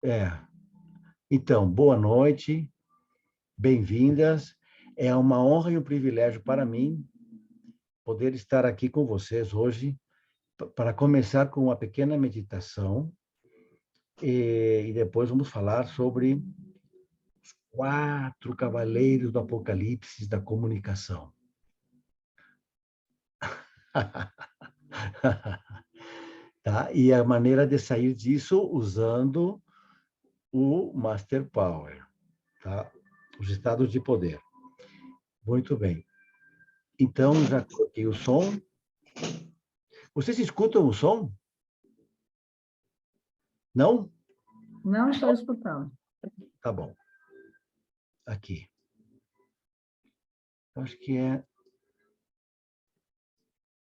É. Então, boa noite, bem-vindas. É uma honra e um privilégio para mim poder estar aqui com vocês hoje para começar com uma pequena meditação e depois vamos falar sobre quatro cavaleiros do Apocalipse da comunicação. Tá? E a maneira de sair disso usando o Master Power, tá? Os estados de poder. Muito bem. Então, já coloquei o som. Vocês escutam o som? Não? Não estou escutando. Tá bom. Aqui. Acho que é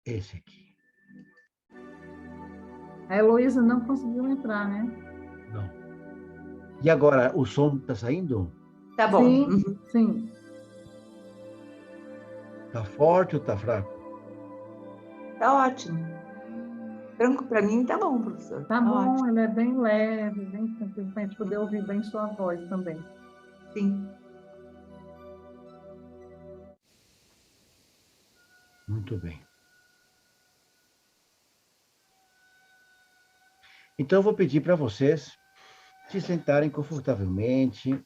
esse aqui. A Heloísa não conseguiu entrar, né? Não. E agora, o som está saindo? Tá bom. Sim, Uhum. sim. Tá forte ou tá fraco? Tá ótimo. Tranco para mim tá bom, professor. Tá bom, ótimo. ele é bem leve, bem tranquilo, para a gente poder ouvir bem sua voz também. Sim. Muito bem. Então, eu vou pedir para vocês se sentarem confortavelmente,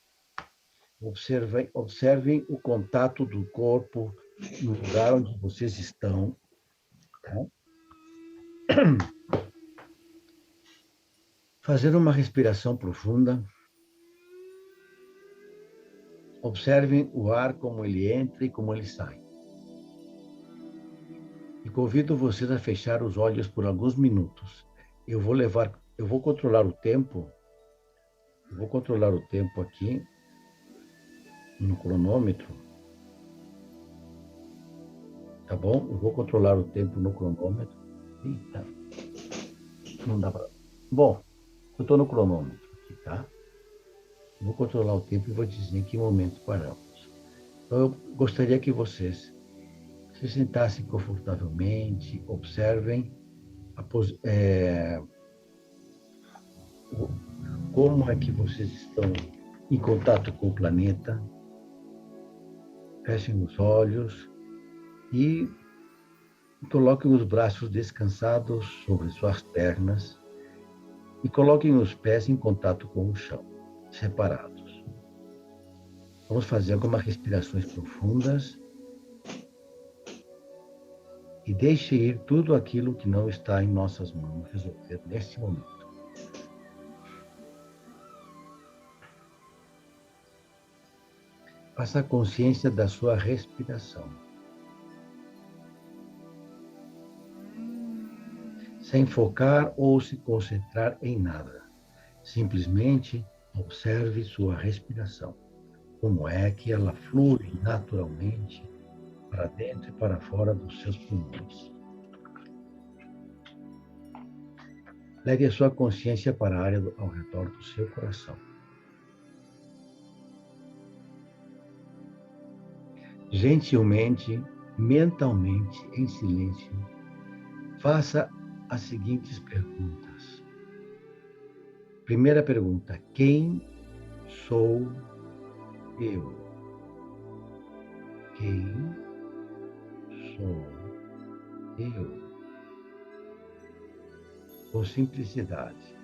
observem o contato do corpo no lugar onde vocês estão. Tá? Fazer uma respiração profunda. Observem o ar como ele entra e como ele sai. E convido vocês a fechar os olhos por alguns minutos. Eu vou controlar o tempo. Eu vou controlar o tempo aqui no cronômetro. Tá bom? Eu vou controlar o tempo no cronômetro. Eita. Não dá para. Bom, eu estou no cronômetro aqui, tá? Vou controlar o tempo e vou dizer em que momento paramos. Então, eu gostaria que vocês se sentassem confortavelmente, observem como é que vocês estão em contato com o planeta. Fechem os olhos e coloquem os braços descansados sobre suas pernas e coloquem os pés em contato com o chão, separados. Vamos fazer algumas respirações profundas e deixe ir tudo aquilo que não está em nossas mãos resolver neste momento. Faça a consciência da sua respiração. Sem focar ou se concentrar em nada. Simplesmente observe sua respiração. Como é que ela flui naturalmente para dentro e para fora dos seus pulmões. Leve a sua consciência para a área ao redor do seu coração. Gentilmente, mentalmente, em silêncio, faça as seguintes perguntas. Primeira pergunta: quem sou eu? Quem sou eu? Com simplicidade.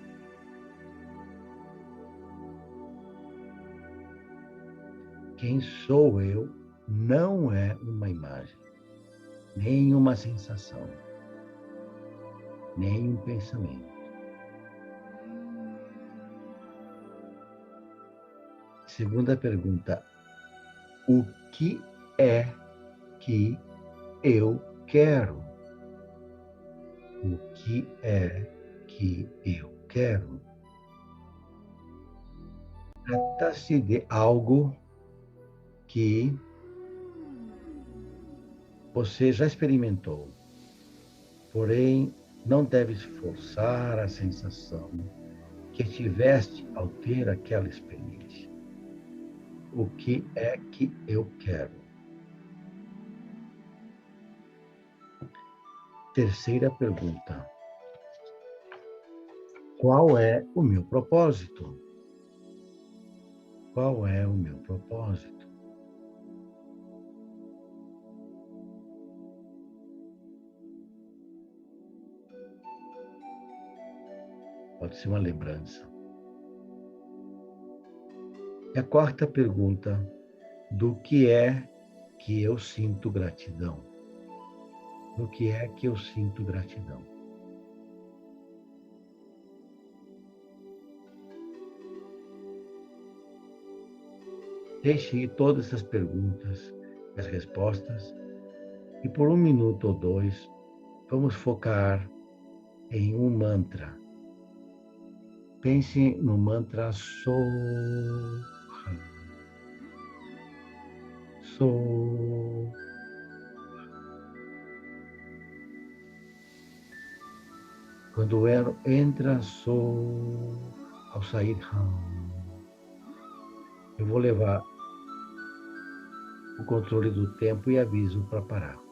Quem sou eu não é uma imagem, nem uma sensação, nem um pensamento. Segunda pergunta: o que é que eu quero? O que é que eu quero? Trata-se de algo que você já experimentou, porém não deve forçar a sensação que tiveste ao ter aquela experiência. O que é que eu quero? Terceira pergunta: qual é o meu propósito? Qual é o meu propósito? Pode ser uma lembrança. E a quarta pergunta, do que é que eu sinto gratidão? Do que é que eu sinto gratidão? Deixe ir todas essas perguntas, as respostas, e por 1 minuto ou 2, vamos focar em um mantra. Pense no mantra Soham. Soham. Quando entra Soham, ao sair Ham, eu vou levar o controle do tempo e aviso para parar.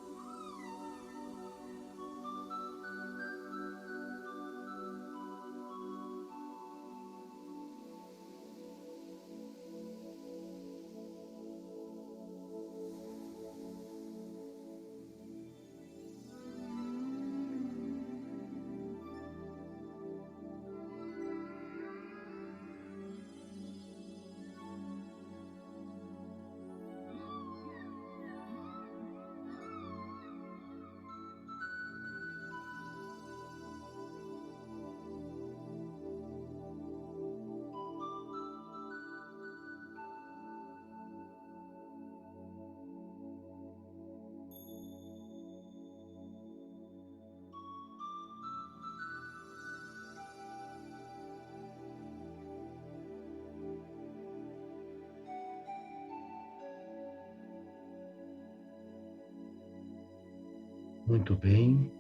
Muito bem.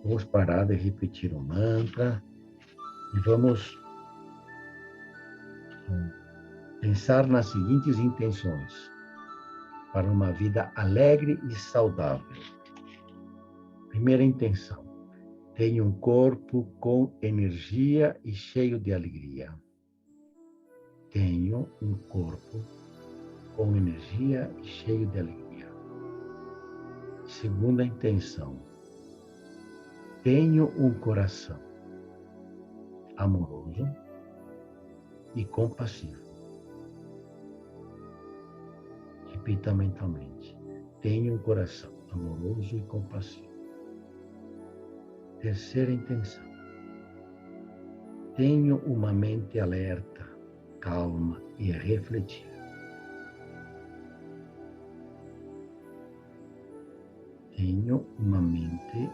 Vamos parar de repetir o mantra e vamos pensar nas seguintes intenções para uma vida alegre e saudável. Primeira intenção: tenha um corpo com energia e cheio de alegria. Tenho um corpo com energia e cheio de alegria. Segunda intenção: tenho um coração amoroso e compassivo. Repita mentalmente: tenho um coração amoroso e compassivo. Terceira intenção: tenho uma mente alerta, calma e refletiva. Tenho uma mente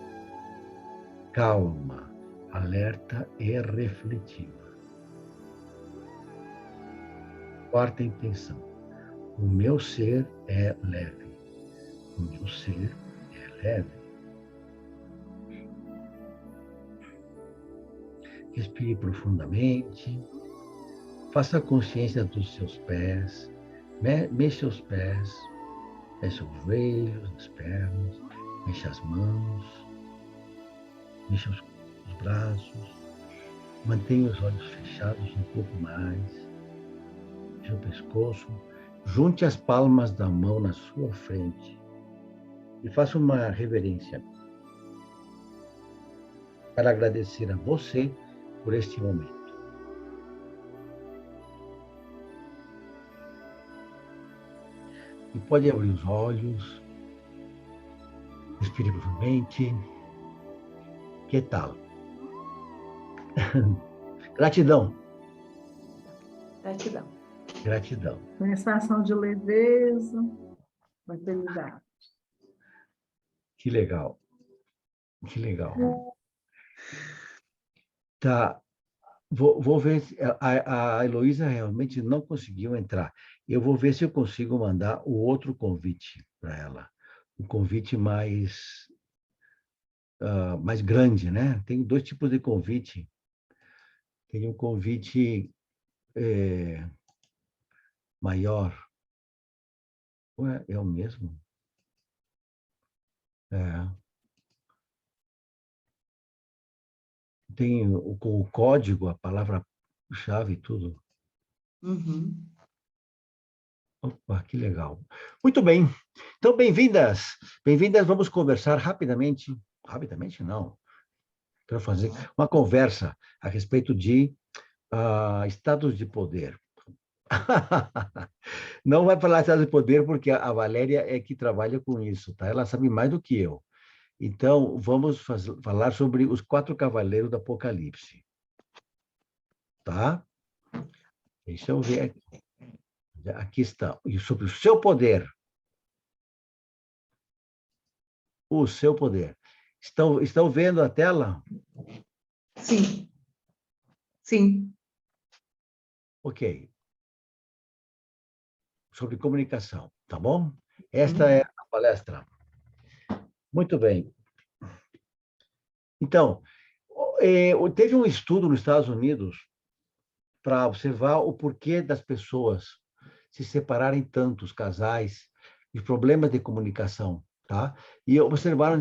calma, alerta e refletiva. Quarta intenção: o meu ser é leve. O meu ser é leve. Respire profundamente. Faça consciência dos seus pés. Mexa os pés. Mexa os joelhos, as pernas. Mexa as mãos. Mexa os braços. Mantenha os olhos fechados um pouco mais. Mexa o pescoço. Junte as palmas da mão na sua frente. E faça uma reverência para agradecer a você por este momento. E pode abrir os olhos, respire profundamente. Que tal? Gratidão. Gratidão. Gratidão. Sensação de leveza, tranquilidade. Que legal. Que legal. Tá. Vou ver. A Heloísa realmente não conseguiu entrar. Eu vou ver se eu consigo mandar o outro convite para ela. Um convite mais grande, né? Tem 2 tipos de convite. Tem um convite maior. Ué, é o mesmo? É. Tem o código, a palavra-chave e tudo. Uhum. Opa, que legal. Muito bem. Então, bem-vindas. Bem-vindas. Vamos conversar rapidamente. Rapidamente, não. Quero fazer uma conversa a respeito de estados de poder. Não vai falar estados de poder, porque a Valéria é que trabalha com isso, tá? Ela sabe mais do que eu. Então, vamos falar sobre os 4 cavaleiros do Apocalipse. Tá? Deixa eu ver aqui. Aqui está. E sobre o seu poder. O seu poder. Estão vendo a tela? Sim. Sim. Ok. Sobre comunicação, tá bom? Esta é a palestra. Muito bem. Então, teve um estudo nos Estados Unidos para observar o porquê das pessoas se separarem tanto, os casais, e problemas de comunicação, tá? E observaram,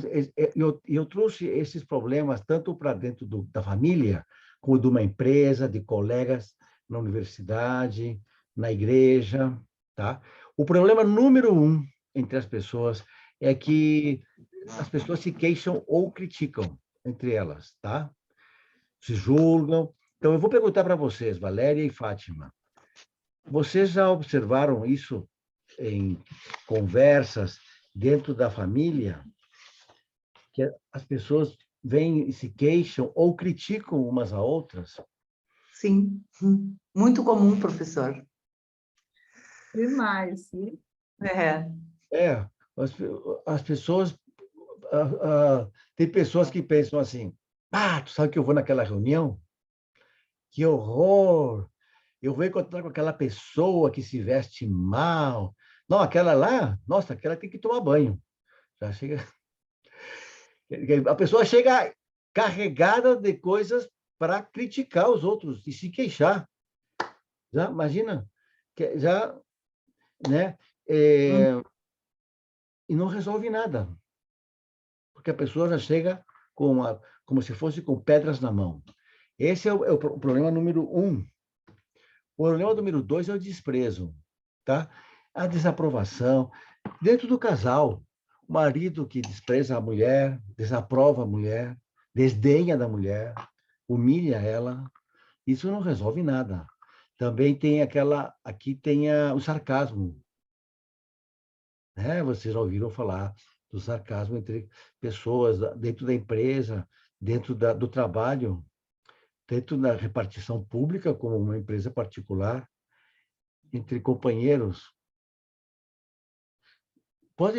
eu trouxe esses problemas tanto para dentro da família, como de uma empresa, de colegas na universidade, na igreja, tá? O problema número 1 entre as pessoas é que as pessoas se queixam ou criticam entre elas, tá? Se julgam. Então, eu vou perguntar para vocês, Valéria e Fátima, vocês já observaram isso em conversas dentro da família, que as pessoas vêm e se queixam ou criticam umas a outras? Sim. Muito comum, professor. Demais, sim. É. É, as pessoas... tem pessoas que pensam assim, tu sabe que eu vou naquela reunião? Que horror! Eu vou encontrar com aquela pessoa que se veste mal. Não, aquela lá, nossa, aquela tem que tomar banho. Já chega... A pessoa chega carregada de coisas para criticar os outros e se queixar. Já imagina? Já, né? E não resolve nada. Porque a pessoa já chega como se fosse com pedras na mão. Esse é o problema número 1. O problema número 2 é o desprezo, tá? A desaprovação dentro do casal. O marido que despreza a mulher, desaprova a mulher, desdenha da mulher, humilha ela. Isso não resolve nada. Também tem aqui tem o sarcasmo, né? Vocês já ouviram falar do sarcasmo entre pessoas dentro da empresa, dentro do trabalho, dentro da repartição pública, como uma empresa particular, entre companheiros.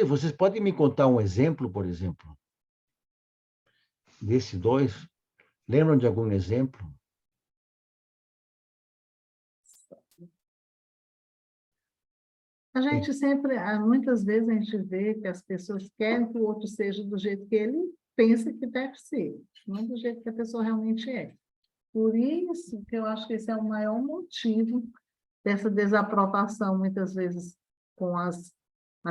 Vocês podem me contar um exemplo, por exemplo, desses 2? Lembram de algum exemplo? A gente sempre, muitas vezes a gente vê que as pessoas querem que o outro seja do jeito que ele pensa que deve ser, não do jeito que a pessoa realmente é. Por isso que eu acho que esse é o maior motivo dessa desaprovação, muitas vezes com as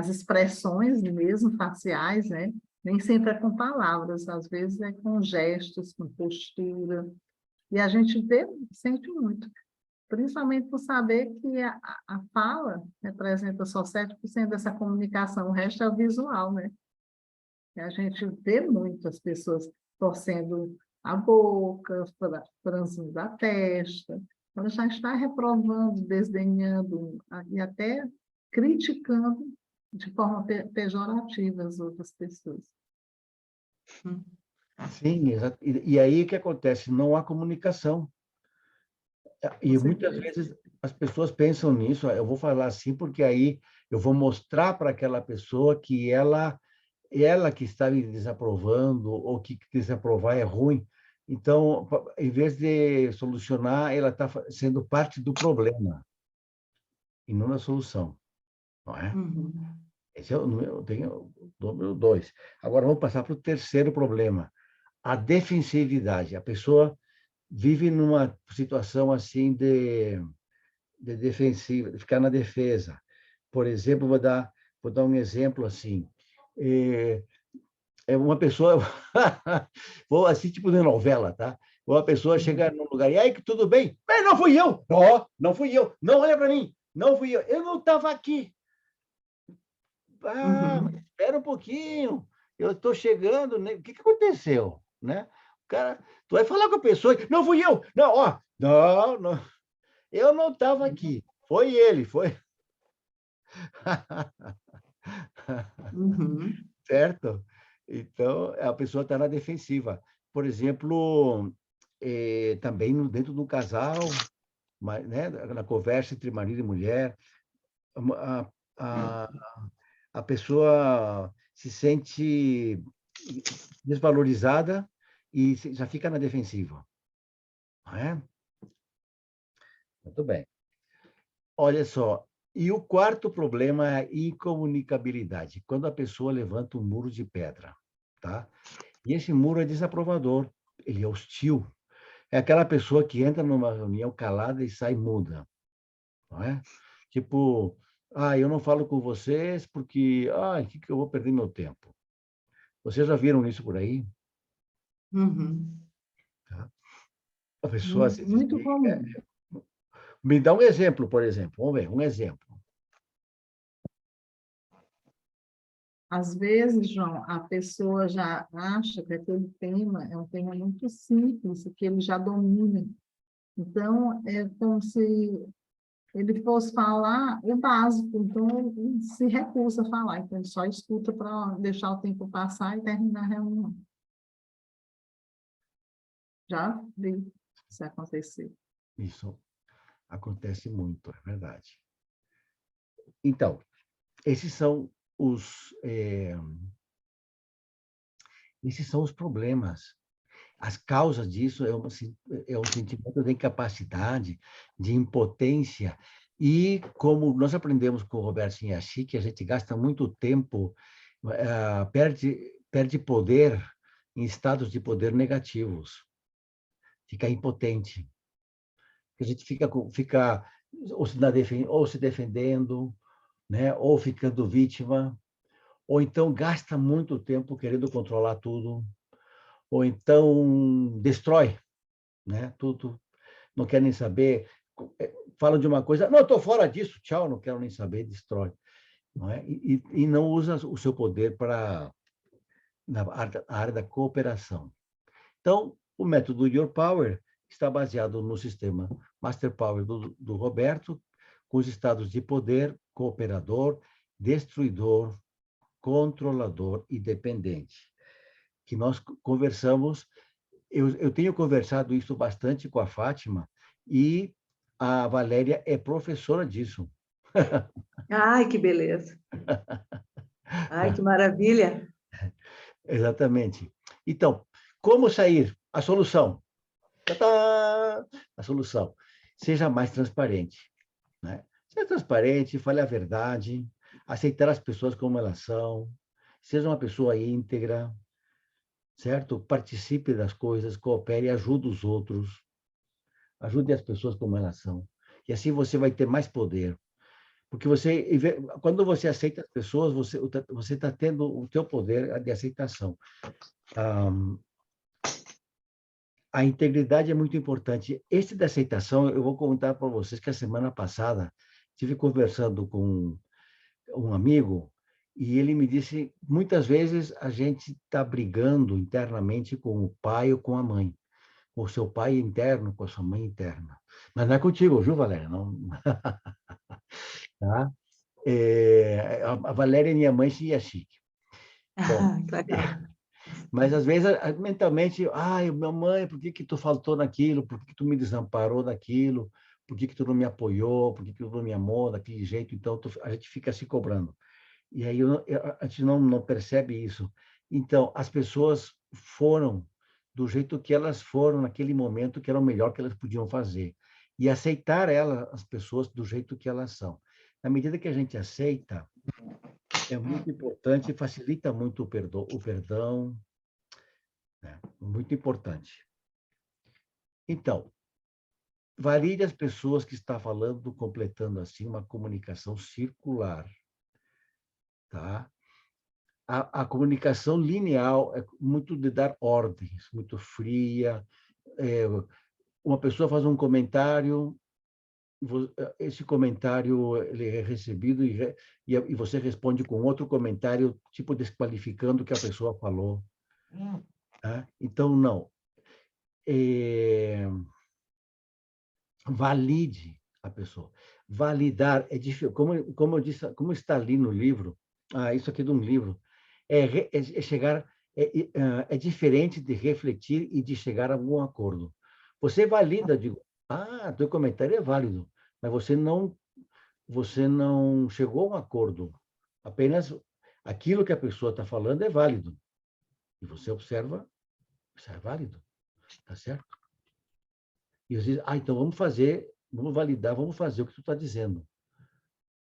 expressões mesmo faciais, né? Nem sempre é com palavras, às vezes é com gestos, com postura. E a gente sente muito, principalmente por saber que a fala representa só 7% dessa comunicação, o resto é o visual, né? E a gente vê muito as pessoas torcendo a boca, franzindo a testa, ela já está reprovando, desdenhando e até criticando de forma pejorativa as outras pessoas. Sim, exato. E aí o que acontece? Não há comunicação. E muitas vezes as pessoas pensam nisso, eu vou falar assim porque aí eu vou mostrar para aquela pessoa que ela que está me desaprovando ou que desaprovar é ruim. Então, em vez de solucionar, ela está sendo parte do problema e não da solução, não é? Esse é o número 2. Agora vamos passar para o terceiro problema, a defensividade. A pessoa vive numa situação assim de defensiva, de ficar na defesa. Por exemplo, vou dar um exemplo assim. É uma pessoa, vou assim, tipo de novela, tá? Uma pessoa chega num lugar, e aí, tudo bem? Mas não fui eu! Não fui eu! Não olha para mim! Não fui eu. Eu não estava aqui. Ah, mas Uhum. espera um pouquinho. Eu estou chegando, né? O que aconteceu, né? O cara, tu vai falar com a pessoa, não fui eu. Não, ó, não, não. Eu não estava aqui. Foi ele, foi. Uhum. Certo? Então, a pessoa está na defensiva. Por exemplo, também dentro do casal, né, na conversa entre marido e mulher, a, a, a pessoa se sente desvalorizada e já fica na defensiva. Não é? Muito bem. Olha só, e o quarto problema é a incomunicabilidade, quando a pessoa levanta um muro de pedra, tá? E esse muro é desaprovador, ele é hostil. É aquela pessoa que entra numa reunião calada e sai muda, não é? Tipo, eu não falo com vocês porque, que eu vou perder meu tempo? Vocês já viram isso por aí? Uhum. Tá? A pessoa Muito, se muito desliga. comum. Me dá um exemplo, por exemplo. Vamos ver, um exemplo. Às vezes, João, a pessoa já acha que aquele tema é um tema muito simples, que ele já domina. Então, é como se ele fosse falar o básico, então ele se recusa a falar, então ele só escuta para deixar o tempo passar e terminar a reunião. Já vi isso acontecer. Isso acontece muito, é verdade. Então, esses são os, eh, esses são os problemas. As causas disso é um sentimento de incapacidade, de impotência, e como nós aprendemos com o Roberto Inhashi, que a gente gasta muito tempo, perde poder em estados de poder negativos, fica impotente. A gente fica ou se defendendo, né? Ou ficando vítima, ou então gasta muito tempo querendo controlar tudo, ou então destrói, né? Tudo, não quer nem saber, fala de uma coisa, não, estou fora disso, tchau, não quero nem saber, destrói, não é? E não usa o seu poder para na área da cooperação. Então, o método Your Power está baseado no sistema Master Power do Roberto, com os estados de poder, cooperador, destruidor, controlador e dependente, que nós conversamos. Eu tenho conversado isso bastante com a Fátima e a Valéria é professora disso. Ai, que beleza. Ai, que maravilha. Exatamente. Então, como sair? A solução. Tadá! A solução. Seja mais transparente, né? Seja transparente, fale a verdade, aceitar as pessoas como elas são, seja uma pessoa íntegra, certo? Participe das coisas, coopere, ajude os outros, ajude as pessoas como elas são. E assim você vai ter mais poder. Porque quando você aceita as pessoas, você está tendo o teu poder de aceitação. A integridade é muito importante. Esse da aceitação, eu vou contar para vocês que a semana passada estive conversando com um amigo e ele me disse, muitas vezes a gente está brigando internamente com o pai ou com a mãe, com o seu pai interno, com a sua mãe interna. Mas não é contigo, viu, Valéria? Não, tá? A Valéria é minha mãe, sim, é chique. Bom, Ah, que legal. mas às vezes mentalmente, minha mãe, por que que tu faltou naquilo? Por que que tu me desamparou naquilo? Por que que tu não me apoiou? Por que que tu não me amou daquele jeito? Então a gente fica se cobrando. E aí a gente não percebe isso. Então as pessoas foram do jeito que elas foram naquele momento, que era o melhor que elas podiam fazer. E aceitar as pessoas do jeito que elas são. Na medida que a gente aceita, é muito importante e facilita muito o perdão, né? Muito importante. Então, valide as pessoas que está falando, completando assim uma comunicação circular, tá? A comunicação linear é muito de dar ordens, muito fria. Uma pessoa faz um comentário esse comentário ele é recebido e você responde com outro comentário, tipo desqualificando o que a pessoa falou. Tá? Então, não. Valide a pessoa. Validar é difícil. Como eu disse, como está ali no livro, isso aqui é de um livro, é chegar, é diferente de refletir e de chegar a algum acordo. Você valida, digo, teu comentário é válido, mas você não chegou a um acordo. Apenas aquilo que a pessoa está falando é válido. E você observa, isso é válido, tá certo? E às vezes, então vamos validar, vamos fazer o que tu está dizendo.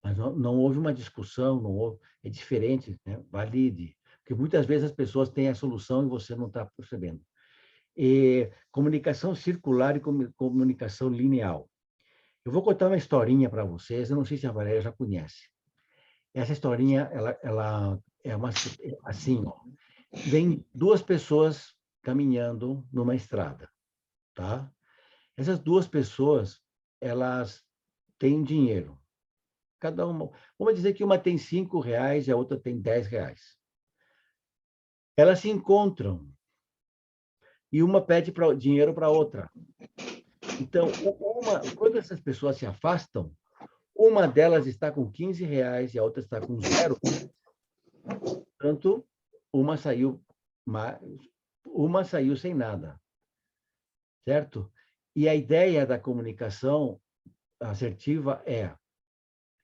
Mas não houve uma discussão, não houve, é diferente, né? Valide. Porque muitas vezes as pessoas têm a solução e você não está percebendo. E comunicação circular e comunicação linear. Eu vou contar uma historinha para vocês, eu não sei se a Valéria já conhece. Essa historinha, ela é assim, ó. Vem duas pessoas caminhando numa estrada, tá? Essas duas pessoas, elas têm dinheiro. Cada uma, vamos dizer que uma tem R$ 5 e a outra tem R$ 10. Elas se encontram e uma pede dinheiro para a outra. Então, quando essas pessoas se afastam, uma delas está com R$ 15 e a outra está com zero. Portanto, uma saiu sem nada, certo? E a ideia da comunicação assertiva é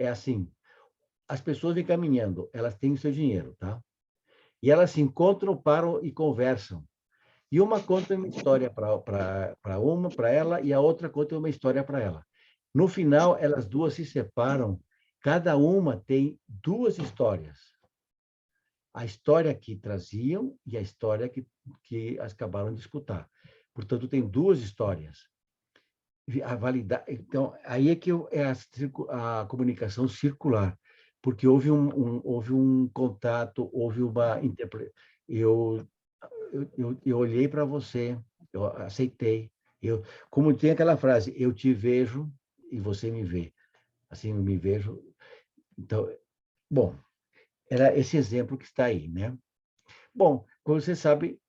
assim, as pessoas vêm caminhando, elas têm o seu dinheiro, tá? E elas se encontram, param e conversam. E uma conta uma história para ela e a outra conta uma história para ela. No final, elas duas se separam, cada uma tem duas histórias. A história que traziam e a história que acabaram de escutar. Portanto, tem duas histórias. Então, aí é que a comunicação circular, porque houve um contato, houve uma interpretação. Eu olhei para você, eu aceitei. Como tem aquela frase, eu te vejo e você me vê. Assim, eu me vejo. Então, bom, era esse exemplo que está aí, né? Bom, como você sabe,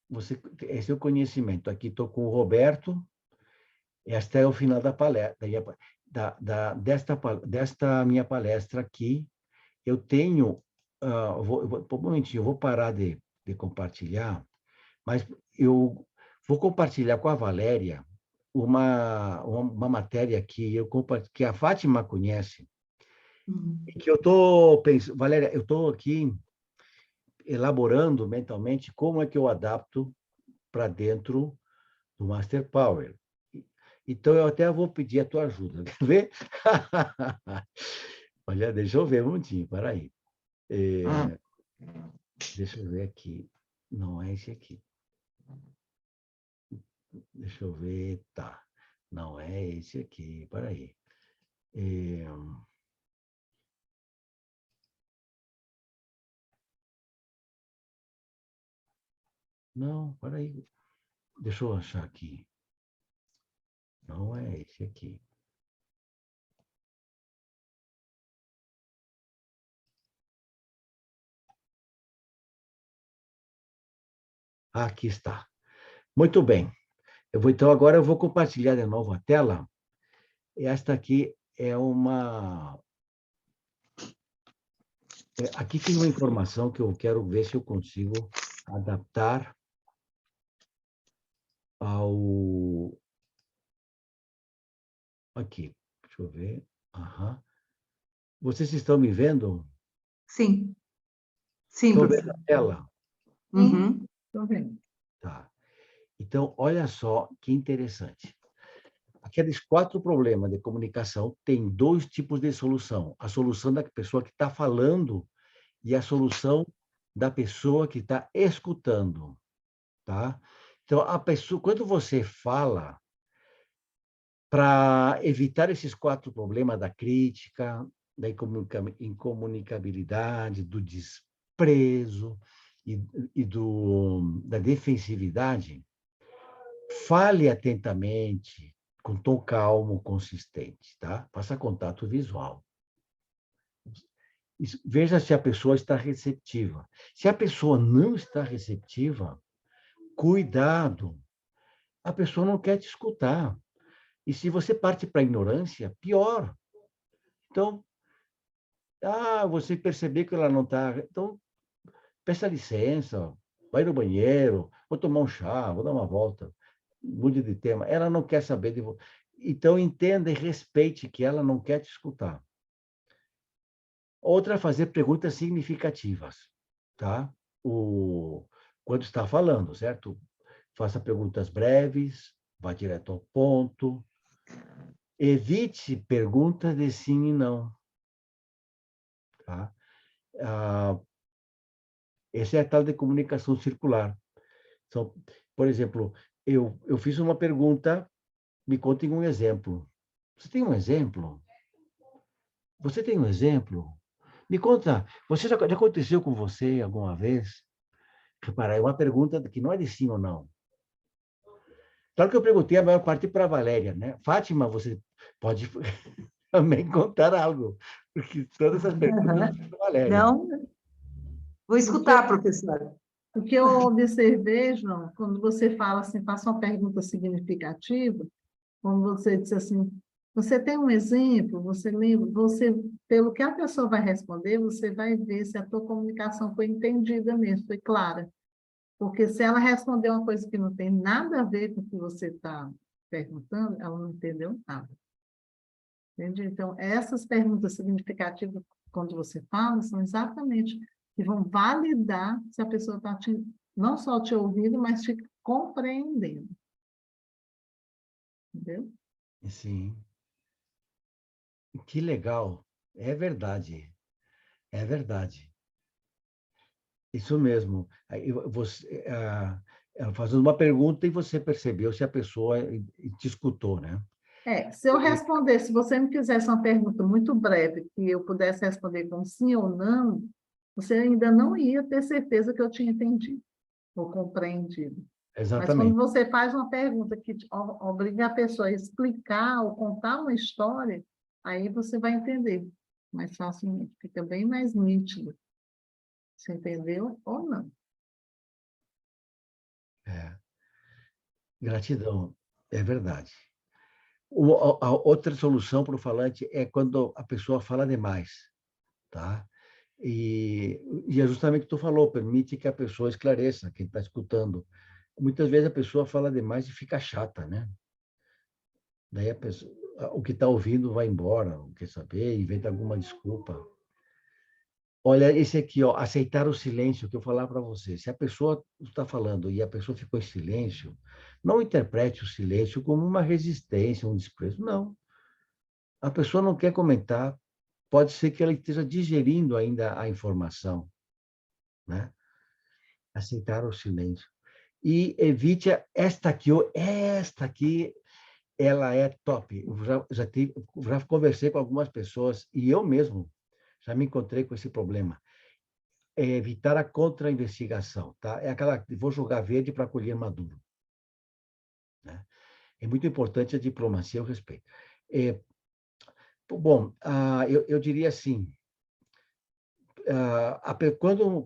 esse é o conhecimento. Aqui estou com o Roberto. Esta é o final da palestra. Desta minha palestra aqui, eu tenho... um momentinho, eu vou parar de compartilhar, mas eu vou compartilhar com a Valéria uma matéria que a Fátima conhece, e que eu estou pensando... Valéria, eu estou aqui elaborando mentalmente como é que eu adapto para dentro do Master Power. Então, eu até vou pedir a tua ajuda. Quer ver? Olha, deixa eu ver um minutinho, para aí. Deixa eu ver aqui. Não é esse aqui. Deixa eu ver. Tá. Não é esse aqui. Para aí. Não, para aí. Deixa eu achar aqui. Não é esse aqui. Aqui está. Muito bem. Então, agora eu vou compartilhar de novo a tela. Esta aqui é uma... Aqui tem uma informação que eu quero ver se eu consigo adaptar ao... Aqui, deixa eu ver. Aham. Vocês estão me vendo? Sim. Sim, Estão professor. vendo a tela? Uhum. Estou vendo. Tá. Então, olha só que interessante. Aqueles 4 problemas de comunicação têm 2 tipos de solução. A solução da pessoa que está falando e a solução da pessoa que está escutando. Tá? Então, a pessoa, quando você fala, para evitar esses 4 problemas da crítica, da incomunicabilidade, do desprezo da defensividade, fale atentamente, com tom calmo, consistente, tá? Faça contato visual. Veja se a pessoa está receptiva. Se a pessoa não está receptiva, cuidado. A pessoa não quer te escutar. E se você parte para a ignorância, pior. Então, você perceber que ela não está... Então, peça licença, vai no banheiro, vou tomar um chá, vou dar uma volta, mude de tema. Ela não quer saber de você. Então, entenda e respeite que ela não quer te escutar. Outra é fazer perguntas significativas, tá? Quando está falando, certo? Faça perguntas breves, vá direto ao ponto. Evite perguntas de sim e não, tá? Essa é a tal de comunicação circular. Então, por exemplo, eu fiz uma pergunta, me contem um exemplo. Você tem um exemplo? Você tem um exemplo? Me conta, já aconteceu com você alguma vez? Repara, é uma pergunta que não é de sim ou não. Claro que eu perguntei a maior parte para a Valéria, né? Fátima, você pode também contar algo, porque todas as perguntas são para a Valéria. Não, vou escutar, professora. O que eu observei, João, quando você fala assim, faça uma pergunta significativa, como você disse assim, você tem um exemplo, você lembra, pelo que a pessoa vai responder, você vai ver se a tua comunicação foi entendida mesmo, foi clara. Porque se ela responder uma coisa que não tem nada a ver com o que você está perguntando, ela não entendeu nada. Entende? Então, essas perguntas significativas, quando você fala, são exatamente que vão validar se a pessoa está não só te ouvindo, mas te compreendendo. Entendeu? Sim. Que legal. É verdade. É verdade. Isso mesmo. Aí você, ela fazendo uma pergunta e você percebeu se a pessoa te escutou, né? Se eu responder, se você me fizesse uma pergunta muito breve, que eu pudesse responder com sim ou não, você ainda não ia ter certeza que eu tinha entendido ou compreendido. Mas quando Exatamente. você faz uma pergunta que obriga a pessoa a explicar ou contar uma história, aí você vai entender mais facilmente, fica bem mais nítido. Você entendeu ou não? É. Gratidão. É verdade. A outra solução para o falante é quando a pessoa fala demais, tá? E é justamente o que tu falou, permite que a pessoa esclareça, quem está escutando. Muitas vezes a pessoa fala demais e fica chata, né? Daí a pessoa, o que está ouvindo vai embora, não quer saber, inventa alguma desculpa. Olha, esse aqui, ó, aceitar o silêncio, que eu falar para você. Se a pessoa está falando e a pessoa ficou em silêncio, não interprete o silêncio como uma resistência, um desprezo. Não. A pessoa não quer comentar, pode ser que ela esteja digerindo ainda a informação, né? Aceitar o silêncio. E evite esta aqui, ela é top. Eu já conversei com algumas pessoas e eu mesmo já me encontrei com esse problema. É evitar a contra-investigação, tá? É aquela, vou jogar verde para colher maduro, né? É muito importante a diplomacia e o respeito. Bom, eu diria assim,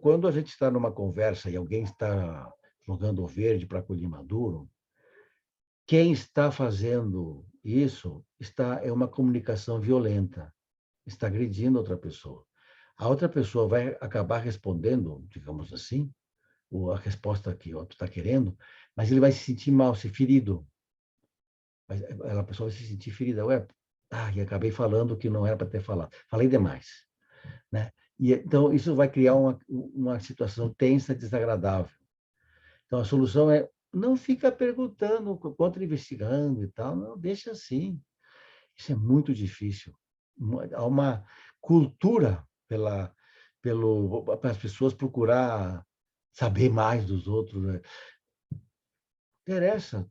quando a gente está numa conversa e alguém está jogando o verde para colher maduro, quem está fazendo isso é uma comunicação violenta, está agredindo outra pessoa. A outra pessoa vai acabar respondendo, digamos assim, a resposta que o outro está querendo, mas ele vai se sentir mal, se ferido. A pessoa vai se sentir ferida. Ué, e acabei falando o que não era para ter falado. Falei demais, né? E então isso vai criar uma situação tensa, desagradável. Então a solução é não fica perguntando, contra-investigando e tal, não, deixa assim. Isso é muito difícil. Há uma cultura para as pessoas procurar saber mais dos outros, né? Interessa.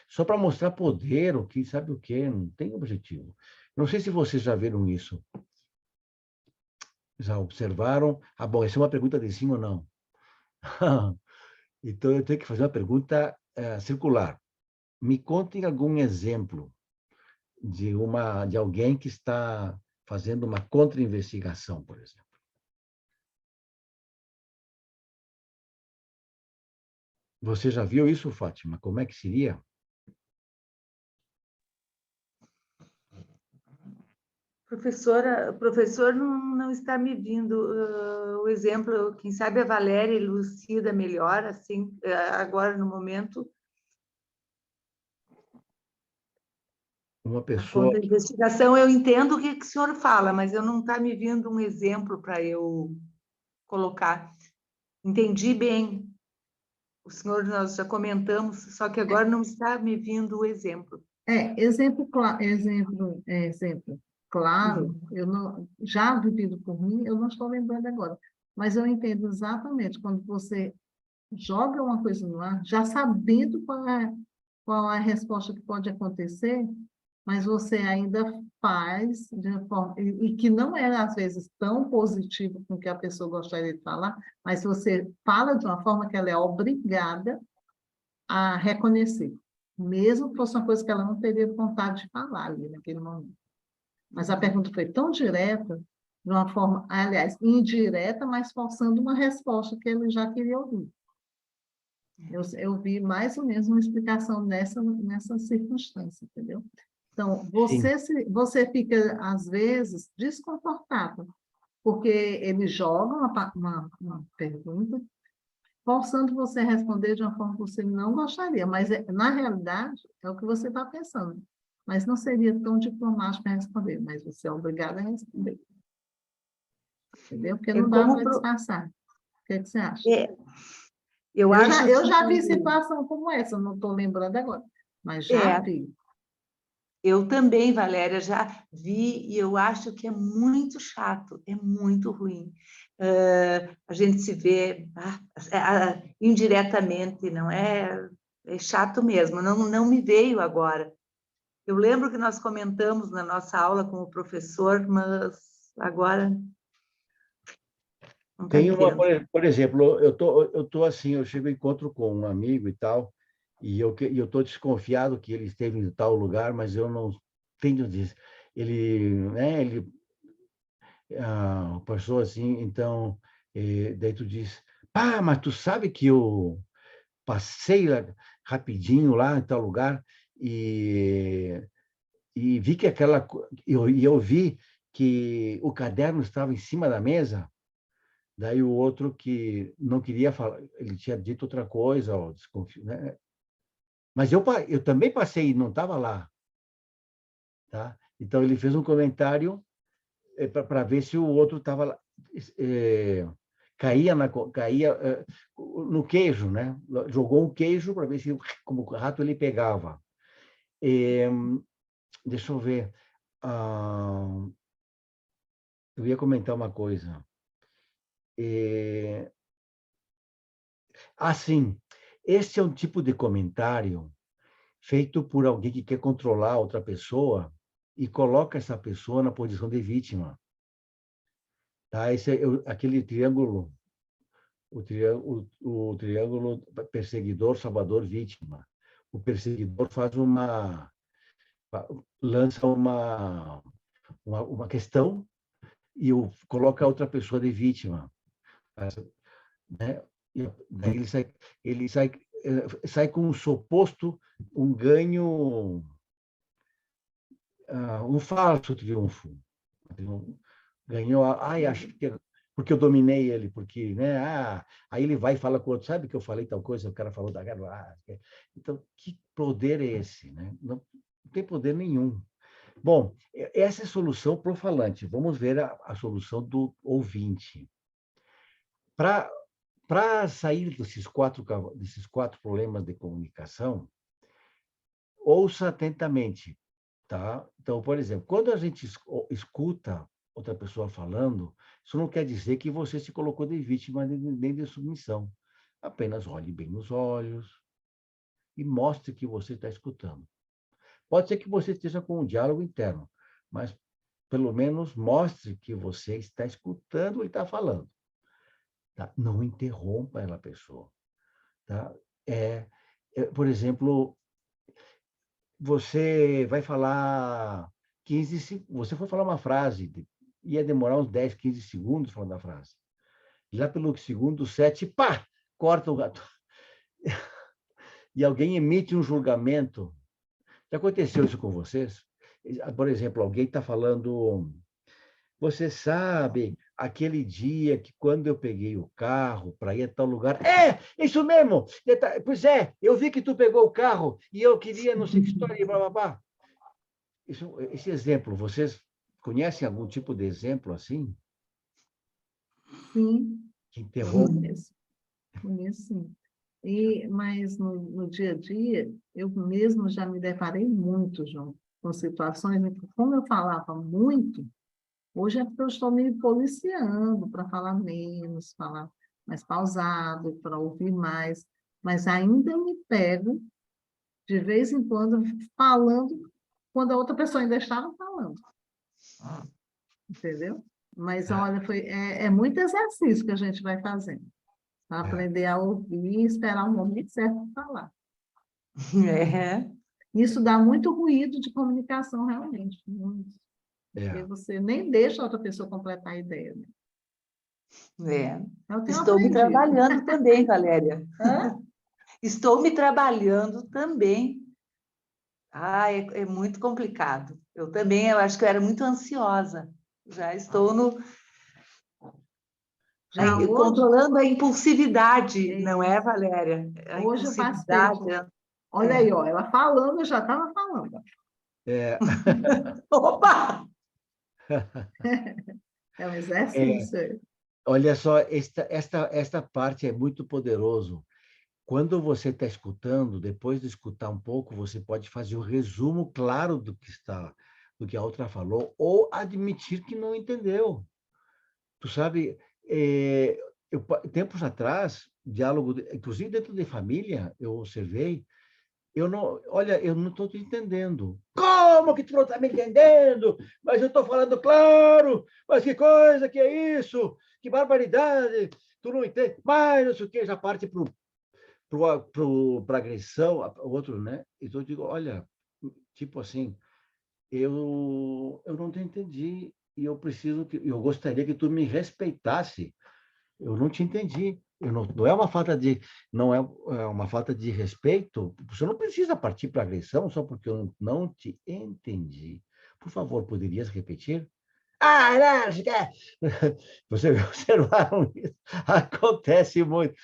Só para mostrar poder, o que sabe o quê, não tem objetivo. Não sei se vocês já viram isso. Já observaram? Bom, essa é uma pergunta de sim ou não. Então, eu tenho que fazer uma pergunta circular. Me contem algum exemplo de alguém que está fazendo uma contra-investigação, por exemplo. Você já viu isso, Fátima? Como é que seria? Professora, o professor não está me vindo o exemplo, quem sabe a Valéria elucida melhor, assim, agora no momento, Uma a pessoa contra-investigação, eu entendo o que o senhor fala, mas eu não está me vindo um exemplo para eu colocar. Entendi bem. O senhor, nós já comentamos, só que agora não está me vindo o exemplo. Exemplo claro, eu não, já vivido por mim, eu não estou lembrando agora, mas eu entendo exatamente quando você joga uma coisa no ar, já sabendo qual é a resposta que pode acontecer, mas você ainda faz de uma forma, e que não é, às vezes, tão positivo com o que a pessoa gostaria de falar, mas você fala de uma forma que ela é obrigada a reconhecer, mesmo que fosse uma coisa que ela não teria vontade de falar ali naquele momento. Mas a pergunta foi tão direta, de uma forma, aliás, indireta, mas forçando uma resposta que ele já queria ouvir. Eu vi mais ou menos uma explicação nessa circunstância, entendeu? Então, sim. você fica, às vezes, desconfortável, porque ele joga uma pergunta, forçando você a responder de uma forma que você não gostaria, mas, na realidade, é o que você está pensando. Mas não seria tão diplomático para responder, mas você é obrigado a responder. Entendeu? Porque É não dá como para disfarçar. O que é que você acha? é, eu acho Eu que já vi situação como essa, não estou lembrando agora, mas já é, vi. eu também, Valéria, já vi e eu acho que é muito chato, é muito ruim. A gente se vê indiretamente, não é? É chato mesmo, não me veio agora. Eu lembro que nós comentamos na nossa aula com o professor, mas agora não está Tem me uma, vendo. por exemplo, eu tô assim, eu chego em encontro com um amigo e tal, e eu tô desconfiado que ele esteve em tal lugar, mas eu não tenho disso. O professor assim, então, daí tu diz, pá, mas tu sabe que eu passei rapidinho lá em tal lugar e, e vi que eu vi que o caderno estava em cima da mesa. Daí o outro que não queria falar, ele tinha dito outra coisa, ó, desconfio, né? Mas eu também passei e não estava lá, tá? Então ele fez um comentário para ver se o outro estava lá. Caía no queijo, né? Jogou um queijo para ver se como o rato ele pegava. Deixa eu ver. Ah, eu ia comentar uma coisa. Sim, esse é um tipo de comentário feito por alguém que quer controlar outra pessoa e coloca essa pessoa na posição de vítima. Tá? Esse é aquele triângulo, o triângulo perseguidor, salvador, vítima. O perseguidor lança uma questão e coloca a outra pessoa de vítima, né? E daí sai com um suposto, um ganho, um falso triunfo. Ganhou, acho que porque eu dominei ele, porque, né? Aí ele vai e fala com o outro, sabe que eu falei tal coisa, o cara falou da guerra. Então, que poder é esse, né? Não tem poder nenhum. Bom, essa é a solução pro falante. Vamos ver a solução do ouvinte. Para sair desses quatro problemas de comunicação, ouça atentamente, tá? Então, por exemplo, quando a gente escuta outra pessoa falando, isso não quer dizer que você se colocou de vítima nem de submissão. Apenas olhe bem nos olhos e mostre que você está escutando. Pode ser que você esteja com um diálogo interno, mas pelo menos mostre que você está escutando e está falando. Tá? Não interrompa a pessoa. Tá? Por exemplo, você vai falar 15 segundos, você foi falar uma frase, ia demorar uns 10, 15 segundos falando a frase. E lá pelo segundo 7, pá, corta o gato. E alguém emite um julgamento. Já aconteceu isso com vocês? Por exemplo, alguém está falando, você sabe, aquele dia que quando eu peguei o carro para ir a tal lugar, isso mesmo, pois é, eu vi que tu pegou o carro e eu queria não sei que história, blá, blá, blá. Esse exemplo, vocês conhecem algum tipo de exemplo assim? Sim, Que eu interrompe? conheço sim. Mas no dia a dia, eu mesmo já me deparei muito, João, com situações em que, como eu falava muito, hoje é porque eu estou me policiando para falar menos, falar mais pausado, para ouvir mais, mas ainda me pego, de vez em quando, falando, quando a outra pessoa ainda estava falando, entendeu? Mas, olha, é muito exercício que a gente vai fazendo, para É, aprender a ouvir e esperar o momento certo para falar. É, Isso dá muito ruído de comunicação, realmente, muito. Porque é. você nem deixa a outra pessoa completar a ideia, né? é. Eu tenho Estou me aprendido. trabalhando também, Valéria. Hã? Estou me trabalhando também. Ah, é muito complicado. Eu também, eu acho que eu era muito ansiosa. Já estou Já hoje, controlando a impulsividade, não é, é, Valéria? A hoje eu participei impulsividade. de... Olha É. aí, ó, ela falando, eu já estava falando. É, Opa! É um é, exercício. olha só, esta parte é muito poderoso. Quando você está escutando, depois de escutar um pouco, você pode fazer um resumo claro do que a outra falou, ou admitir que não entendeu. Tu sabe, tempos atrás, inclusive dentro de família, eu observei, olha, eu não estou te entendendo. Como que tu não está me entendendo? Mas eu estou falando claro, mas que coisa que é isso? Que barbaridade! Tu não entende? Mas não sei o que, já parte para agressão, o outro, né? Então eu digo, olha, tipo assim, eu não te entendi e eu gostaria que tu me respeitasse. Eu não te entendi. Não é uma falta de não é, é uma falta de respeito. Você não precisa partir para agressão só porque eu não te entendi. Por favor, poderias repetir? Ah, não, você quer? Você observaram isso? Acontece muito.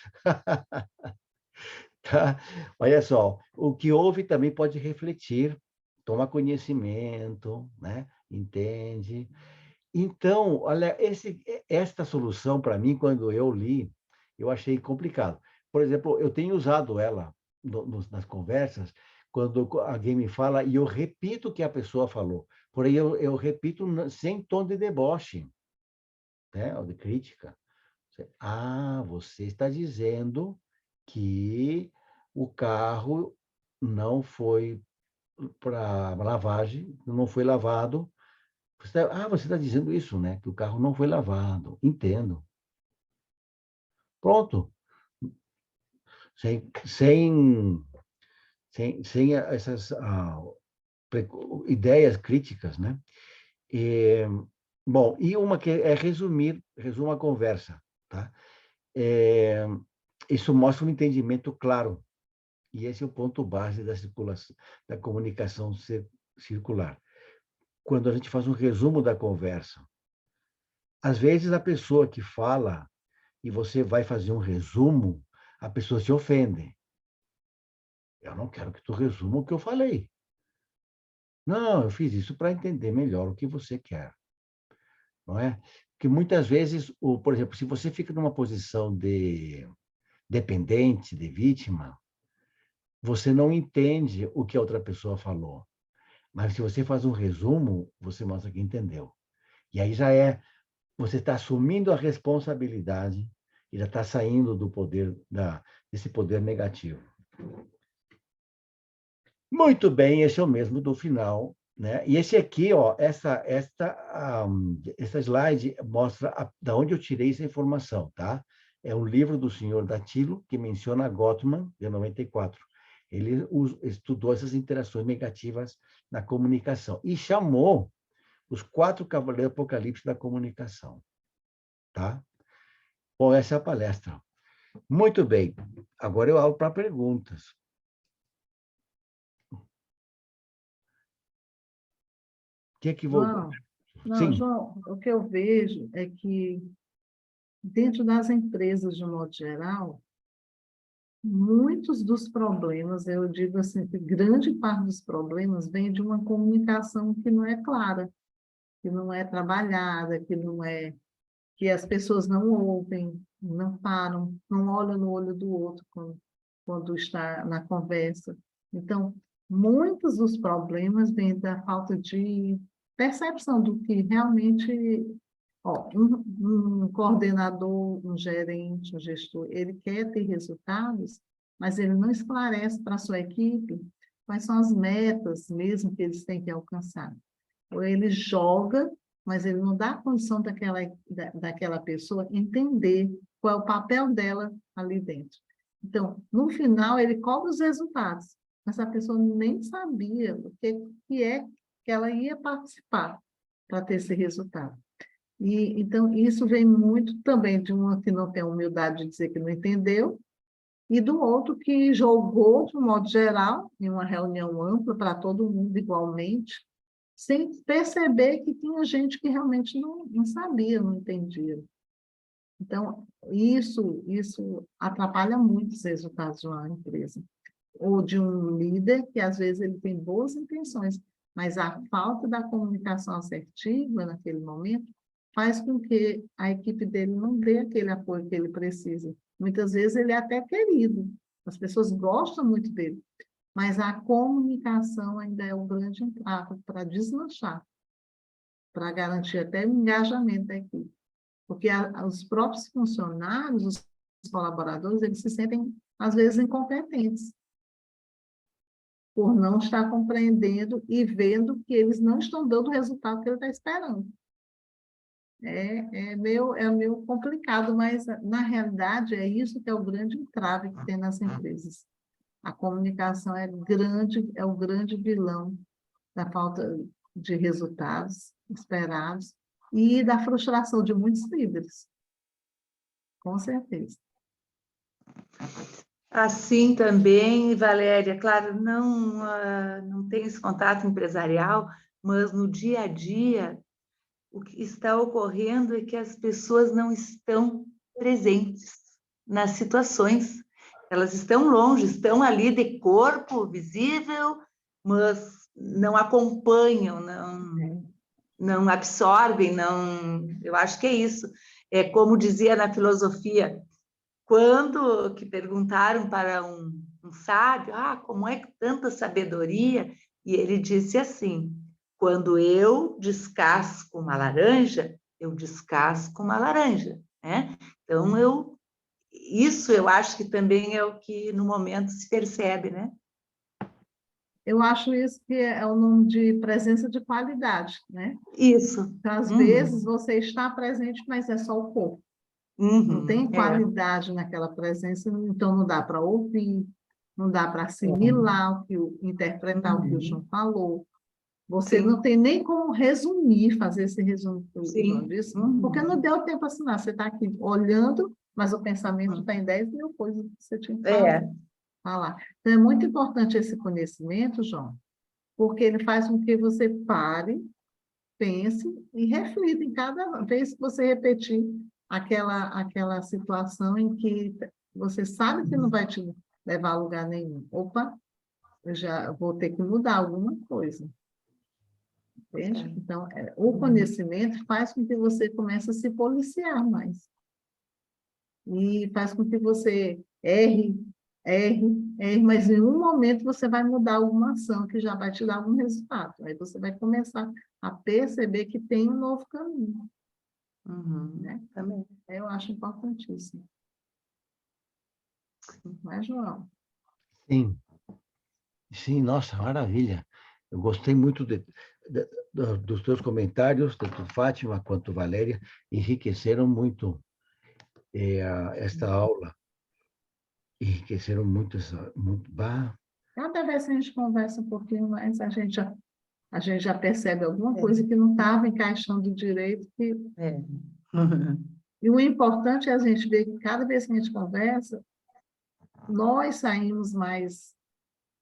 Tá? Olha só, o que houve também pode refletir, toma conhecimento, né? Entende? Então, olha, esta solução, para mim, quando eu li, eu achei complicado. Por exemplo, eu tenho usado ela nas conversas, quando alguém me fala e eu repito o que a pessoa falou. Porém, eu repito sem tom de deboche, né? Ou de crítica. Ah, você está dizendo que o carro não foi para lavagem, não foi lavado. Você está dizendo isso, né? Que o carro não foi lavado. Entendo. Pronto. Sem, sem, sem essas ideias críticas, né? E, bom, e uma que é resuma a conversa, tá? É, isso mostra um entendimento claro. E esse é o ponto base da comunicação circular. Quando a gente faz um resumo da conversa, às vezes a pessoa que fala e você vai fazer um resumo, a pessoa se ofende. Eu não quero que tu resuma o que eu falei. Não, eu fiz isso para entender melhor o que você quer, não é? Porque muitas vezes, por exemplo, se você fica numa posição de dependente, de vítima, você não entende o que a outra pessoa falou. Mas se você faz um resumo, você mostra que entendeu. E aí você está assumindo a responsabilidade e já está saindo do poder desse poder negativo. Muito bem, esse é o mesmo do final, né? E esse aqui, ó, essa slide mostra da onde eu tirei essa informação, tá? É um livro do senhor Dattilo que menciona Gottman, de 94. Ele estudou essas interações negativas na comunicação e chamou os 4 cavaleiros do Apocalipse da comunicação. Tá? Bom, essa é a palestra. Muito bem. Agora eu abro para perguntas. O que vou... Não, Sim. João, o que eu vejo é que, dentro das empresas, de um modo geral, muitos dos problemas, eu digo assim, que grande parte dos problemas vem de uma comunicação que não é clara, que não é trabalhada, que as pessoas não ouvem, não param, não olham no olho do outro quando está na conversa. Então, muitos dos problemas vêm da falta de percepção do que realmente... Ó, um coordenador, um gerente, um gestor, ele quer ter resultados, mas ele não esclarece para a sua equipe quais são as metas mesmo que eles têm que alcançar. Ou ele joga, mas ele não dá a condição daquela pessoa entender qual é o papel dela ali dentro. Então, no final, ele cobra os resultados, mas a pessoa nem sabia o que é que ela ia participar para ter esse resultado. E, então, isso vem muito também de uma que não tem a humildade de dizer que não entendeu, e do outro que jogou, de um modo geral, em uma reunião ampla para todo mundo igualmente, sem perceber que tinha gente que realmente não sabia, não entendia. Então, isso atrapalha muito os resultados de uma empresa. Ou de um líder que, às vezes, ele tem boas intenções, mas a falta da comunicação assertiva naquele momento faz com que a equipe dele não dê aquele apoio que ele precisa. Muitas vezes ele é até querido, as pessoas gostam muito dele, mas a comunicação ainda é o grande entrave para deslanchar, para garantir até o engajamento da equipe. Porque os próprios funcionários, os colaboradores, eles se sentem, às vezes, incompetentes, por não estar compreendendo e vendo que eles não estão dando o resultado que ele está esperando. É meio complicado, mas, na realidade, é isso que é o grande entrave que tem nas empresas. A comunicação é o grande vilão da falta de resultados esperados e da frustração de muitos líderes. Com certeza. Assim também, Valéria, claro, não tem esse contato empresarial, mas no dia a dia, o que está ocorrendo é que as pessoas não estão presentes nas situações. Elas estão longe, estão ali de corpo visível, mas não acompanham, não absorvem, eu acho que é isso. É como dizia na filosofia, quando que perguntaram para um sábio, como é que tanta sabedoria? E ele disse assim, quando eu descasco uma laranja, eu descasco uma laranja, né? Então, isso eu acho que também é o que no momento se percebe, né? Eu acho isso que é o nome de presença de qualidade, né? Isso. Então, às vezes, você está presente, mas é só o corpo. Não tem qualidade naquela presença, então não dá para ouvir, não dá para assimilar, interpretar o que o João falou. Você não tem nem como resumir, fazer esse resumo que o João disse, porque não deu tempo para assinar. Você está aqui olhando, mas o pensamento está em 10 mil coisas que você tinha que falar. Então, é muito importante esse conhecimento, João, porque ele faz com que você pare, pense e reflita em cada vez que você repetir aquela situação em que você sabe que não vai te levar a lugar nenhum. Opa, eu já vou ter que mudar alguma coisa. Entende? Então, o conhecimento faz com que você comece a se policiar mais. E faz com que você erre, mas em um momento você vai mudar alguma ação que já vai te dar algum resultado. Aí você vai começar a perceber que tem um novo caminho. Né? Também. Eu acho importantíssimo. Não é, João? Sim. Sim, nossa, maravilha. Eu gostei muito dos teus comentários, tanto Fátima quanto Valéria, enriqueceram muito esta aula. Enriqueceram muito Cada vez que a gente conversa um pouquinho mais, a gente já percebe alguma coisa que não estava encaixando direito. É. E o importante é a gente ver que cada vez que a gente conversa, nós saímos mais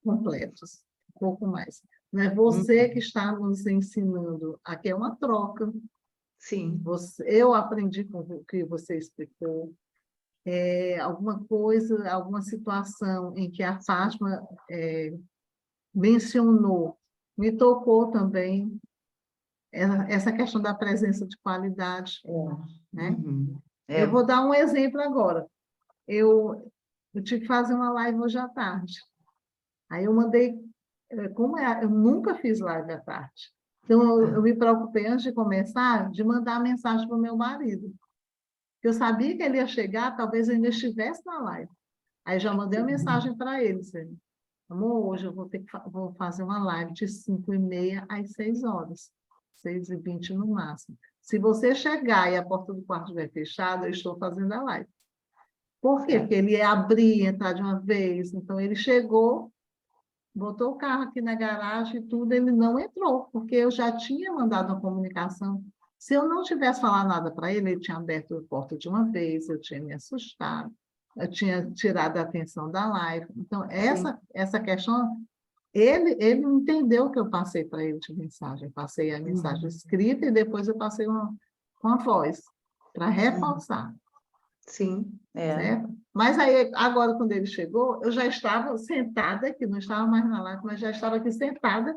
completos, um pouco mais. Não é você que está nos ensinando, aqui é uma troca. Sim. Eu aprendi com o que você explicou, alguma coisa, alguma situação em que a Fátima mencionou, me tocou também essa questão da presença de qualidade, né? Uhum. Eu vou dar um exemplo agora. Eu tive que fazer uma live hoje à tarde. Aí eu mandei, eu nunca fiz live à tarde. Então, eu me preocupei, antes de começar, de mandar mensagem para o meu marido. Eu sabia que ele ia chegar, talvez ele ainda estivesse na live. Aí já mandei uma mensagem para ele, dizendo, amor, hoje eu vou fazer uma live de 5h30 às 6h, 6h20 no máximo. Se você chegar e a porta do quarto estiver fechada, eu estou fazendo a live. Por quê? Porque ele ia abrir, entrar de uma vez. Então, ele chegou, botou o carro aqui na garagem e tudo, ele não entrou, porque eu já tinha mandado a comunicação. Se eu não tivesse falado nada para ele, ele tinha aberto a porta de uma vez, eu tinha me assustado, eu tinha tirado a atenção da live. Então, essa questão, ele entendeu o que eu passei para ele de mensagem. Eu passei a mensagem escrita e depois eu passei com a voz, para reforçar. Sim, Certo? Mas aí, agora, quando ele chegou, eu já estava sentada, que não estava mais na live, mas já estava aqui sentada,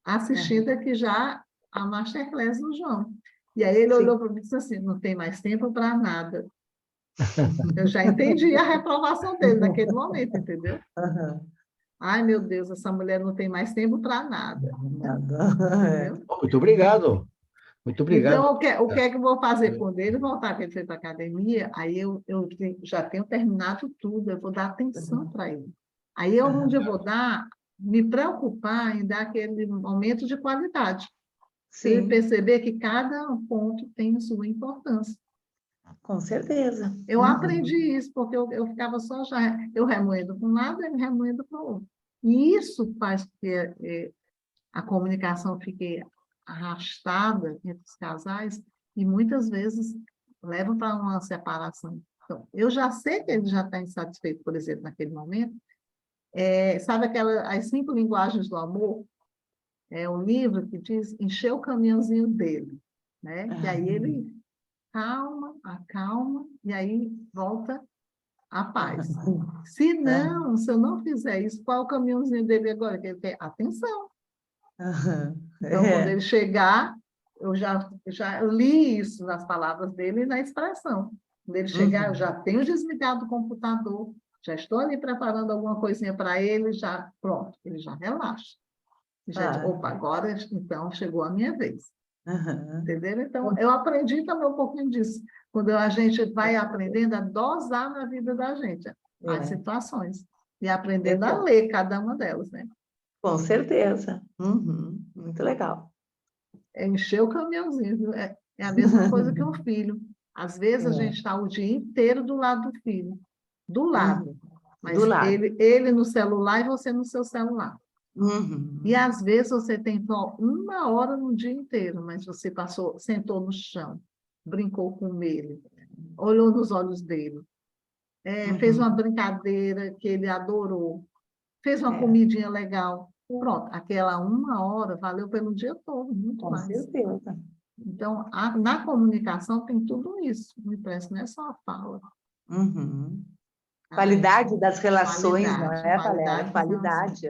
assistindo aqui já a Masterclass do João. E aí ele olhou para mim e disse assim, não tem mais tempo para nada. Eu já entendi a reprovação dele naquele momento, entendeu? Ai, meu Deus, essa mulher não tem mais tempo para nada. Entendeu? Muito obrigado. Muito obrigado. Então, o que é que eu vou fazer quando ele voltar, que ele foi para a academia, aí eu já tenho terminado tudo, eu vou dar atenção para ele. Aí onde eu vou me preocupar em dar aquele momento de qualidade. Para ele perceber que cada ponto tem sua importância. Com certeza. Eu aprendi isso, porque eu ficava só eu remoendo para um lado, ele remoendo para o outro. E isso faz com que a comunicação fique arrastada entre os casais e muitas vezes leva para uma separação. Então, eu já sei que ele já está insatisfeito, por exemplo, naquele momento. Sabe as 5 linguagens do amor? É um livro que diz encher o caminhãozinho dele, né? E aí ele acalma, e aí volta à paz. Se eu não fizer isso, qual é o caminhãozinho dele agora? Que ele quer atenção. Então, quando ele chegar, eu já li isso nas palavras dele e na expressão. Quando ele chegar, eu já tenho desligado o computador, já estou ali preparando alguma coisinha para ele, já pronto, ele já relaxa. Já diz, opa, agora então chegou a minha vez. Entendeu? Então, eu aprendi também um pouquinho disso. Quando a gente vai aprendendo a dosar na vida da gente as situações e aprendendo a ler cada uma delas, né? Com certeza. Muito legal. É encher o caminhãozinho, viu? É a mesma coisa que um filho. Às vezes a gente está o dia inteiro do lado do filho. Do lado. Mas Do lado. ele no celular e você no seu celular. E às vezes você tem só 1 hora no dia inteiro, mas você sentou no chão, brincou com ele, olhou nos olhos dele, fez uma brincadeira que ele adorou, fez uma comidinha legal. Pronto, aquela 1 hora valeu pelo dia todo, muito mais. Com certeza. Então, na comunicação tem tudo isso, me parece, não é só a fala. Qualidade das relações, Qualidade, não é, Valéria? Qualidade.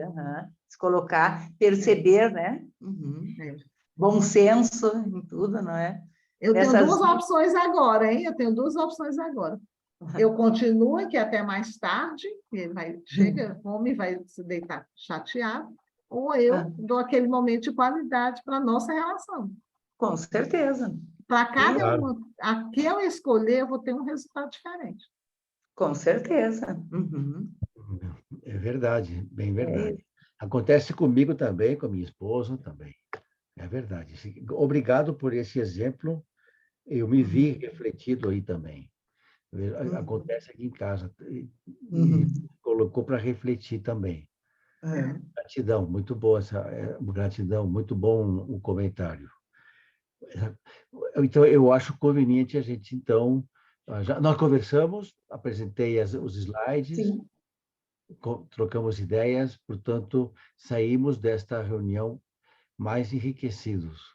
Se colocar, perceber, né? Bom senso em tudo, não é? Eu tenho 2 opções agora, hein? Eu tenho 2 opções agora. Eu continuo aqui até mais tarde, ele chega, come, vai se deitar chateado, ou eu dou aquele momento de qualidade para a nossa relação. Com certeza. Para cada uma, a que eu escolher, eu vou ter um resultado diferente. Com certeza. É verdade, bem verdade. Acontece comigo também, com a minha esposa também. É verdade. Obrigado por esse exemplo. Eu me vi refletido aí também. Acontece aqui em casa. E colocou para refletir também. Gratidão, muito boa gratidão, muito bom o comentário. Então, eu acho conveniente a gente, então, nós conversamos, apresentei os slides, Sim. trocamos ideias, portanto, saímos desta reunião mais enriquecidos,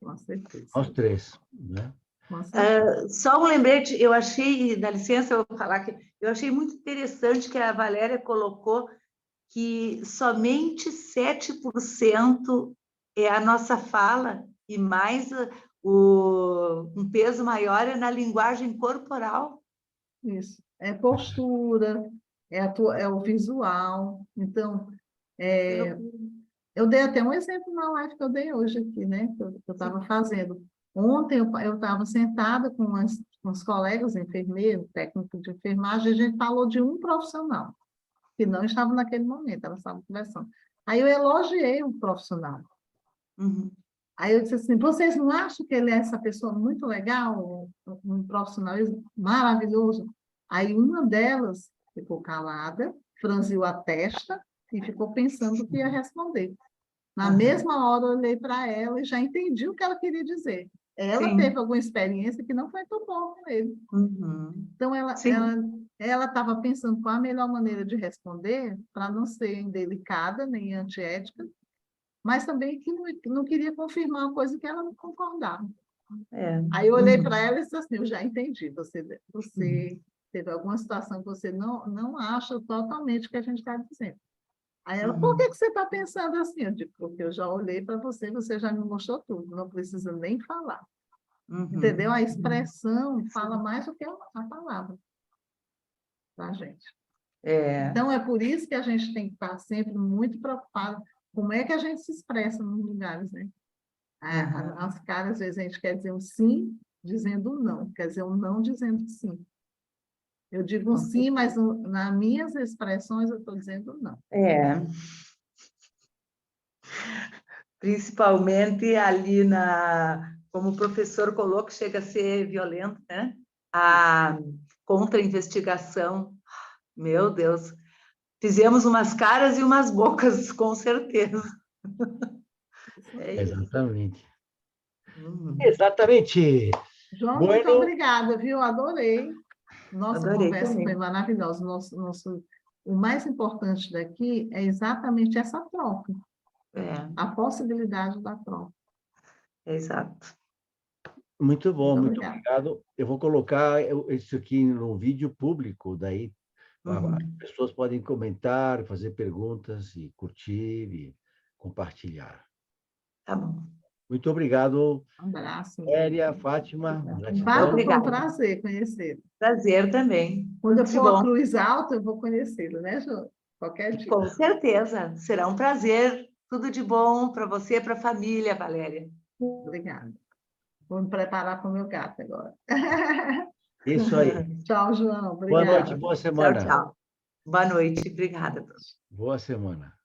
Com certeza. nós três, né? Com certeza. Só um lembrete, eu achei, dá licença, eu vou falar que eu achei muito interessante que a Valéria colocou que somente 7% é a nossa fala e mais um peso maior é na linguagem corporal. Isso. É postura, é o visual. Então, eu dei até um exemplo na live que eu dei hoje aqui, né? Que eu estava fazendo. Ontem eu estava sentada com uns colegas enfermeiros, técnicos de enfermagem, e a gente falou de um profissional, que não estava naquele momento, elas estavam conversando. Aí eu elogiei um profissional. Uhum. Aí eu disse assim, vocês não acham que ele é essa pessoa muito legal, um profissionalismo maravilhoso? Aí uma delas ficou calada, franziu a testa e ficou pensando o que ia responder. Na mesma hora eu olhei para ela e já entendi o que ela queria dizer. Ela Sim. teve alguma experiência que não foi tão boa com ele. Uhum. Então, Sim. ela estava pensando qual a melhor maneira de responder para não ser indelicada nem antiética, mas também que não queria confirmar uma coisa que ela não concordava. Aí eu olhei para ela e disse assim, eu já entendi, você teve alguma situação que você não acha totalmente o que a gente está dizendo. Aí ela, por que você está pensando assim? Eu digo, porque eu já olhei para você, você já me mostrou tudo, não precisa nem falar. Entendeu? A expressão fala mais do que a palavra para gente. Então, é por isso que a gente tem que estar sempre muito preocupado como é que a gente se expressa nos lugares, né? A nossa cara, às vezes, a gente quer dizer um sim dizendo um não, quer dizer um não dizendo sim. Eu digo um sim, mas nas minhas expressões eu estou dizendo não. Principalmente ali como o professor colocou, que chega a ser violento, né? A contra-investigação. Meu Deus. Fizemos umas caras e umas bocas, com certeza. É isso. Exatamente. Exatamente. João, Bueno. muito obrigada, viu? Adorei. Nossa Adorei conversa também. foi maravilhosa. O mais importante daqui é exatamente essa troca. A possibilidade da troca. Exato. Muito bom, muito obrigada. obrigado. Eu vou colocar isso aqui no vídeo público, daí as pessoas podem comentar, fazer perguntas e curtir e compartilhar. Tá bom. Muito obrigado, Um abraço. Hélia, Fátima. Foi um prazer conhecê-lo. Prazer também. Quando eu for a Cruz Alta, eu vou conhecê-lo, né, João? Qualquer dia. Com certeza. Será um prazer. Tudo de bom para você e para a família, Valéria. Obrigada. Vou me preparar para o meu gato agora. Isso aí. Tchau, João. Obrigada. Boa noite, boa semana. Tchau, tchau. Boa noite. Obrigada. Boa semana.